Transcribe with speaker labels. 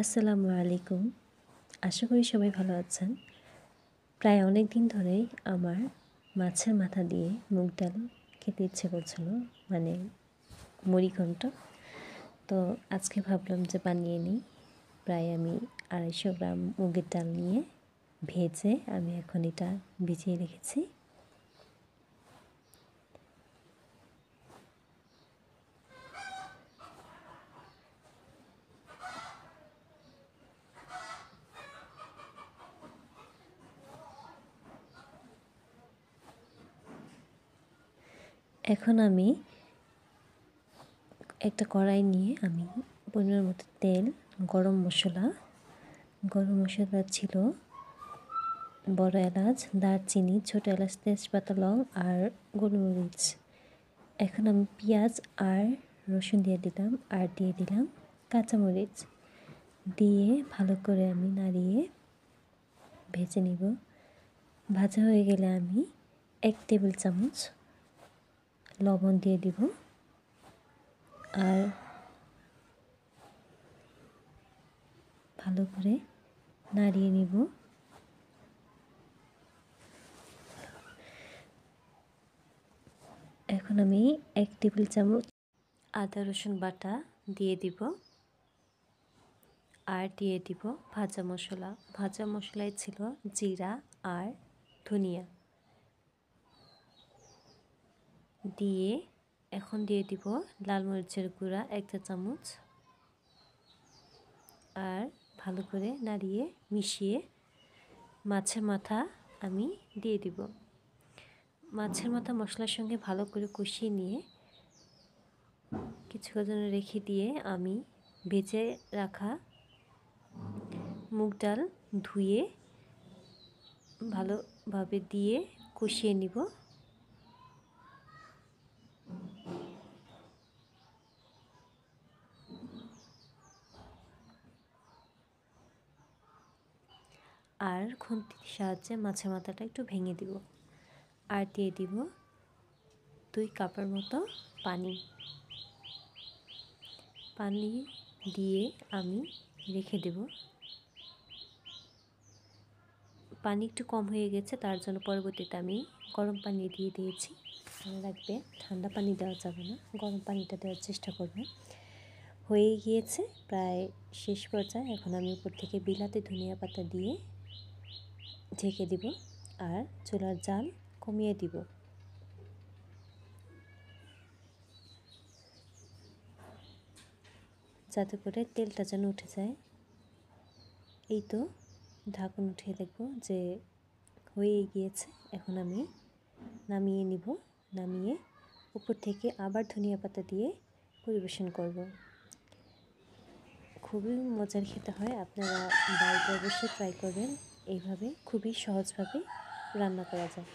Speaker 1: আসসালামু আলাইকুম। আশা করি সবাই ভালো আছেন। প্রায় অনেক দিন ধরেই আমার মাছের মাথা দিয়ে মুগ ডাল খেতে ইচ্ছে করছিল, মানে মুড়িঘণ্ট। তো আজকে ভাবলাম যে বানিয়ে নিই। প্রায় আমি 250 গ্রাম মুগের ডাল নিয়ে ভেজে আমি এখন এটা ভিজিয়ে রেখেছি। এখন আমি একটা কড়াই নিয়ে আমি পরিমাণ মতো তেল, গরম মশলা ছিল বড় এলাচ, দারচিনি, ছোট এলাচ, তেজপাতা, লং আর গোলমরিচ। এখন আমি পেঁয়াজ আর রসুন দিয়ে দিলাম আর দিয়ে দিলাম কাঁচামরিচ দিয়ে ভালো করে আমি নাড়িয়ে ভেজে নিব। ভাজা হয়ে গেলে আমি 1 টেবিল চামচ লবণ দিয়ে দিব আর ভালো করে নাড়িয়ে নিব। এখন আমি 1 টেবিল চামচ আদা রসুন বাটা দিয়ে দিব আর দিয়ে দিব ভাজা মশলায় ছিল জিরা আর ধনিয়া দিয়ে এখন দিয়ে দিব লাল মরিচের গুঁড়া 1 চা চামচ আর ভালো করে নাড়িয়ে মিশিয়ে মাছের মাথা আমি দিয়ে দিব। মাছের মাথা মশলার সঙ্গে ভালো করে কষিয়ে নিয়ে কিছুক্ষণ রেখে দিয়ে আমি ভেজে রাখা মুগ ডাল ধুয়ে ভালোভাবে দিয়ে কষিয়ে নিব। আর খুন্তির সাহায্যে মাছের মাথাটা একটু ভেঙে দিব আর দিয়ে দিব 2 কাপের মতো পানি দিয়ে আমি রেখে দেব। পানি একটু কম হয়ে গেছে, তার জন্য পরবর্তীতে আমি গরম পানি দিয়ে দিয়েছি। মনে রাখবে, ঠান্ডা পানি দেওয়া যাবে না, গরম পানিটা দেওয়ার চেষ্টা করবে। হয়ে গিয়েছে প্রায় শেষ পর্যায়ে। এখন আমি উপর থেকে বিলাতি ধনিয়া পাতা দিয়ে ঢেকে দিব আর চুলার জাল কমিয়ে দিব যাতে করে তেলটা যেন উঠে যায়। এই তো ঢাকন উঠিয়ে দেখব যে হয়ে গিয়েছে। এখন আমি নামিয়ে নিব। নামিয়ে উপর থেকে আবার ধনিয়া পাতা দিয়ে পরিবেশন করব। খুবই মজার খেতে হয়। আপনারা বাড়িতে অবশ্যই ট্রাই করবেন। এইভাবে খুবই সহজভাবে রান্না করা যায়।